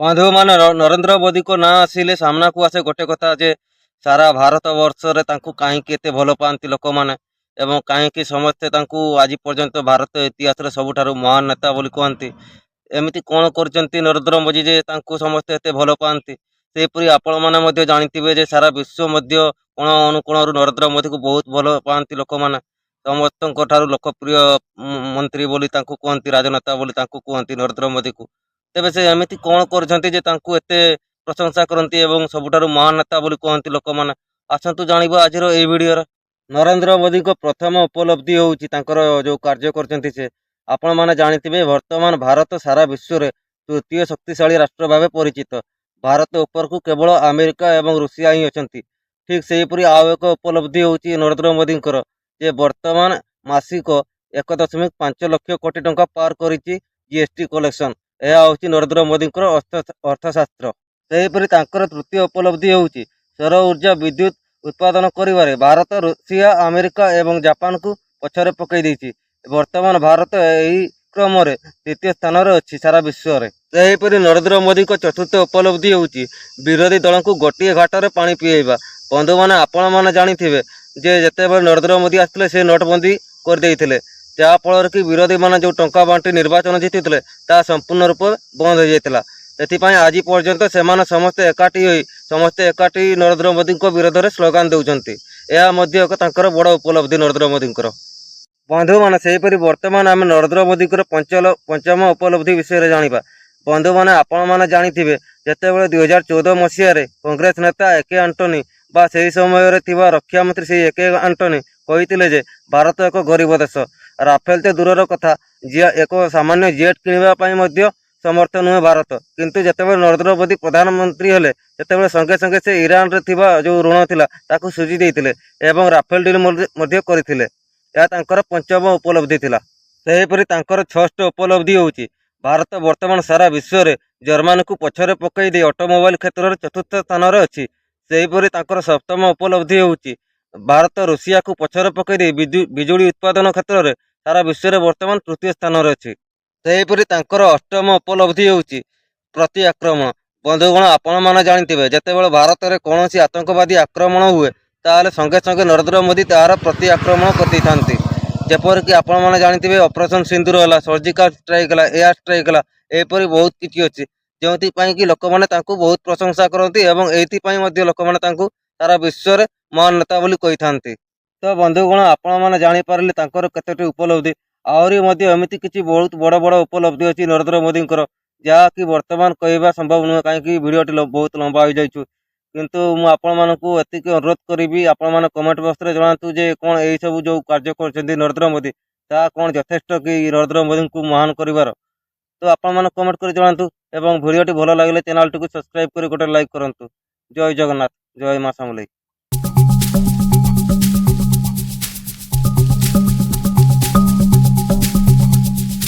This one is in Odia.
ବନ୍ଧୁମାନେ ନରେନ୍ଦ୍ର ମୋଦିଙ୍କ ନାଁ ଆସିଲେ ସାମ୍ନାକୁ ଆସେ ଗୋଟେ କଥା ଯେ ସାରା ଭାରତ ବର୍ଷରେ ତାଙ୍କୁ କାହିଁକି ଏତେ ଭଲ ପାଆନ୍ତି ଲୋକମାନେ ଏବଂ କାହିଁକି ସମସ୍ତେ ତାଙ୍କୁ ଆଜି ପର୍ଯ୍ୟନ୍ତ ଭାରତ ଇତିହାସରେ ସବୁଠାରୁ ମହାନ ନେତା ବୋଲି କୁହନ୍ତି। ଏମିତି କ'ଣ କରିଛନ୍ତି ନରେନ୍ଦ୍ର ମୋଦି ଯେ ତାଙ୍କୁ ସମସ୍ତେ ଏତେ ଭଲ ପାଆନ୍ତି। ସେହିପରି ଆପଣମାନେ ମଧ୍ୟ ଜାଣିଥିବେ ଯେ ସାରା ବିଶ୍ୱ ମଧ୍ୟ କୋଣ ଅନୁକୋଣରୁ ନରେନ୍ଦ୍ର ମୋଦିକୁ ବହୁତ ଭଲ ପାଆନ୍ତି ଲୋକମାନେ। ସମସ୍ତଙ୍କ ଠାରୁ ଲୋକପ୍ରିୟ ମନ୍ତ୍ରୀ ବୋଲି ତାଙ୍କୁ କୁହନ୍ତି, ରାଜନେତା ବୋଲି ତାଙ୍କୁ କୁହନ୍ତି ନରେନ୍ଦ୍ର ମୋଦିକୁ। ତେବେ ସେ ଏମିତି କ'ଣ କରିଛନ୍ତି ଯେ ତାଙ୍କୁ ଏତେ ପ୍ରଶଂସା କରନ୍ତି ଏବଂ ସବୁଠାରୁ ମହାନ ନେତା ବୋଲି କୁହନ୍ତି ଲୋକମାନେ? ଆସନ୍ତୁ ଜାଣିବା ଆଜିର ଏହି ଭିଡ଼ିଓରେ। ନରେନ୍ଦ୍ର ମୋଦିଙ୍କ ପ୍ରଥମ ଉପଲବ୍ଧି ହେଉଛି ତାଙ୍କର ଯେଉଁ କାର୍ଯ୍ୟ କରିଛନ୍ତି ସେ। ଆପଣମାନେ ଜାଣିଥିବେ ବର୍ତ୍ତମାନ ଭାରତ ସାରା ବିଶ୍ୱରେ ତୃତୀୟ ଶକ୍ତିଶାଳୀ ରାଷ୍ଟ୍ର ଭାବେ ପରିଚିତ। ଭାରତ ଉପରକୁ କେବଳ ଆମେରିକା ଏବଂ ରୁଷିଆ ହିଁ ଅଛନ୍ତି। ଠିକ୍ ସେହିପରି ଆଉ ଏକ ଉପଲବ୍ଧି ହେଉଛି ନରେନ୍ଦ୍ର ମୋଦିଙ୍କର ଯେ ବର୍ତ୍ତମାନ ମାସିକ 1.5 ଲକ୍ଷ କୋଟି ଟଙ୍କା ପାର କରିଛି GST କଲେକ୍ସନ। ଏହା ହେଉଛି ନରେନ୍ଦ୍ର ମୋଦିଙ୍କର ଅର୍ଥଶାସ୍ତ୍ର। ସେହିପରି ତାଙ୍କର ତୃତୀୟ ଉପଲବ୍ଧି ହେଉଛି ସୌର ଉର୍ଜା ବିଦ୍ୟୁତ ଉତ୍ପାଦନ କରିବାରେ ଭାରତ, ରୁଷିଆ, ଆମେରିକା ଏବଂ ଜାପାନକୁ ପଛରେ ପକାଇ ଦେଇଛି। ବର୍ତ୍ତମାନ ଭାରତ ଏହି କ୍ରମରେ ଦ୍ୱିତୀୟ ସ୍ଥାନରେ ଅଛି ସାରା ବିଶ୍ୱରେ। ସେହିପରି ନରେନ୍ଦ୍ର ମୋଦିଙ୍କ ଚତୁର୍ଥ ଉପଲବ୍ଧି ହେଉଛି ବିରୋଧୀ ଦଳଙ୍କୁ ଗୋଟିଏ ଘାଟରେ ପାଣି ପିଆଇବା। ବନ୍ଧୁମାନେ ଆପଣମାନେ ଜାଣିଥିବେ ଯେ ଯେତେବେଳେ ନରେନ୍ଦ୍ର ମୋଦି ଆସିଥିଲେ ସେ ନୋଟବନ୍ଦୀ କରିଦେଇଥିଲେ, ଯାହାଫଳରେ କି ବିରୋଧୀମାନେ ଯେଉଁ ଟଙ୍କା ବାଣ୍ଟି ନିର୍ବାଚନ ଜିତିଥିଲେ ତାହା ସମ୍ପୂର୍ଣ୍ଣ ରୂପେ ବନ୍ଦ ହୋଇଯାଇଥିଲା। ସେଥିପାଇଁ ଆଜି ପର୍ଯ୍ୟନ୍ତ ସେମାନେ ସମସ୍ତେ ଏକାଠି ନରେନ୍ଦ୍ର ମୋଦିଙ୍କ ବିରୋଧରେ ସ୍ଲୋଗାନ ଦେଉଛନ୍ତି। ଏହା ମଧ୍ୟ ଏକ ତାଙ୍କର ବଡ଼ ଉପଲବ୍ଧି ନରେନ୍ଦ୍ର ମୋଦିଙ୍କର। ବନ୍ଧୁମାନେ ସେହିପରି ବର୍ତ୍ତମାନ ଆମେ ନରେନ୍ଦ୍ର ମୋଦିଙ୍କର ପଞ୍ଚମ ଉପଲବ୍ଧି ବିଷୟରେ ଜାଣିବା। ବନ୍ଧୁମାନେ ଆପଣମାନେ ଜାଣିଥିବେ ଯେତେବେଳେ 2014 ମସିହାରେ କଂଗ୍ରେସ ନେତା ଏକେ ଆଣ୍ଟୋନି ବା ସେହି ସମୟରେ ଥିବା ରକ୍ଷାମନ୍ତ୍ରୀ ସେହି ଏକେ ଆଣ୍ଟୋନି କହିଥିଲେ ଯେ ଭାରତ ଏକ ଗରିବ ଦେଶ, ରାଫେଲ ତ ଦୂରର କଥା, ଏକ ସାମାନ୍ୟ ଜେଟ୍ କିଣିବା ପାଇଁ ମଧ୍ୟ ସମର୍ଥ ନୁହେଁ ଭାରତ। କିନ୍ତୁ ଯେତେବେଳେ ନରେନ୍ଦ୍ର ମୋଦି ପ୍ରଧାନମନ୍ତ୍ରୀ ହେଲେ ସେତେବେଳେ ସଙ୍ଗେ ସଙ୍ଗେ ସେ ଇରାନରେ ଥିବା ଯେଉଁ ଋଣ ଥିଲା ତାକୁ ସୁଝି ଦେଇଥିଲେ ଏବଂ ରାଫେଲ ଡିଲ୍ ମଧ୍ୟ କରିଥିଲେ। ଏହା ତାଙ୍କର ପଞ୍ଚମ ଉପଲବ୍ଧି ଥିଲା। ସେହିପରି ତାଙ୍କର ଷଷ୍ଠ ଉପଲବ୍ଧି ହେଉଛି ଭାରତ ବର୍ତ୍ତମାନ ସାରା ବିଶ୍ୱରେ ଜର୍ମାନୀକୁ ପଛରେ ପକାଇ ଦେଇ ଅଟୋମୋବାଇଲ କ୍ଷେତ୍ରରେ ଚତୁର୍ଥ ସ୍ଥାନରେ ଅଛି। ସେହିପରି ତାଙ୍କର ସପ୍ତମ ଉପଲବ୍ଧି ହେଉଛି ଭାରତ ରୁଷିଆକୁ ପଛରେ ପକାଇ ଦେଇ ବିଜୁଳି ଉତ୍ପାଦନ କ୍ଷେତ୍ରରେ ସାରା ବିଶ୍ୱରେ ବର୍ତ୍ତମାନ ତୃତୀୟ ସ୍ଥାନରେ ଅଛି। ସେହିପରି ତାଙ୍କର ଅଷ୍ଟମ ଉପଲବ୍ଧି ହେଉଛି ପ୍ରତି ଆକ୍ରମଣ। ବନ୍ଧୁଗଣ ଆପଣମାନେ ଜାଣିଥିବେ ଯେତେବେଳେ ଭାରତରେ କୌଣସି ଆତଙ୍କବାଦୀ ଆକ୍ରମଣ ହୁଏ ତାହେଲେ ସଙ୍ଗେ ସଙ୍ଗେ ନରେନ୍ଦ୍ର ମୋଦି ତାହାର ପ୍ରତି ଆକ୍ରମଣ କରିଦେଇଥାନ୍ତି। ଯେପରିକି ଆପଣମାନେ ଜାଣିଥିବେ ଅପରେସନ ସିନ୍ଦୁର ହେଲା, ସର୍ଜିକାଲ ଷ୍ଟ୍ରାଇକ୍ ହେଲା, ଏୟାର ଷ୍ଟ୍ରାଇକ୍ ହେଲା, ଏହିପରି ବହୁତ କିଛି ଅଛି ଯେଉଁଥିପାଇଁ କି ଲୋକମାନେ ତାଙ୍କୁ ବହୁତ ପ୍ରଶଂସା କରନ୍ତି ଏବଂ ଏଇଥିପାଇଁ ମଧ୍ୟ ଲୋକମାନେ ତାଙ୍କୁ ସାରା ବିଶ୍ୱରେ ମହାନ ନେତା ବୋଲି କହିଥାନ୍ତି। ତ ବନ୍ଧୁଗଣ ଆପଣମାନେ ଜାଣିପାରିଲେ ତାଙ୍କର କେତୋଟି ଉପଲବ୍ଧି। ଆହୁରି ମଧ୍ୟ ଏମିତି କିଛି ବହୁତ ବଡ଼ ବଡ଼ ଉପଲବ୍ଧି ଅଛି ନରେନ୍ଦ୍ର ମୋଦିଙ୍କର ଯାହାକି ବର୍ତ୍ତମାନ କହିବା ସମ୍ଭବ ନୁହେଁ, କାହିଁକି ଭିଡ଼ିଓଟି ବହୁତ ଲମ୍ବା ହୋଇଯାଇଛୁ। କିନ୍ତୁ ମୁଁ ଆପଣମାନଙ୍କୁ ଏତିକି ଅନୁରୋଧ କରିବି, ଆପଣମାନେ କମେଣ୍ଟ ବକ୍ସରେ ଜଣାନ୍ତୁ ଯେ କ'ଣ ଏହିସବୁ ଯେଉଁ କାର୍ଯ୍ୟ କରୁଛନ୍ତି ନରେନ୍ଦ୍ର ମୋଦି ତାହା କ'ଣ ଯଥେଷ୍ଟ କି ନରେନ୍ଦ୍ର ମୋଦିଙ୍କୁ ମହାନ କରିବାର। ତ ଆପଣମାନେ କମେଣ୍ଟ କରି ଜଣାନ୍ତୁ ଏବଂ ଭିଡ଼ିଓଟି ଭଲ ଲାଗିଲେ ଚ୍ୟାନେଲଟିକୁ ସବସ୍କ୍ରାଇବ୍ କରି ଗୋଟେ ଲାଇକ୍ କରନ୍ତୁ। ଜୟ ଜଗନ୍ନାଥ, ଜୟ ମା ସମଲେଇ।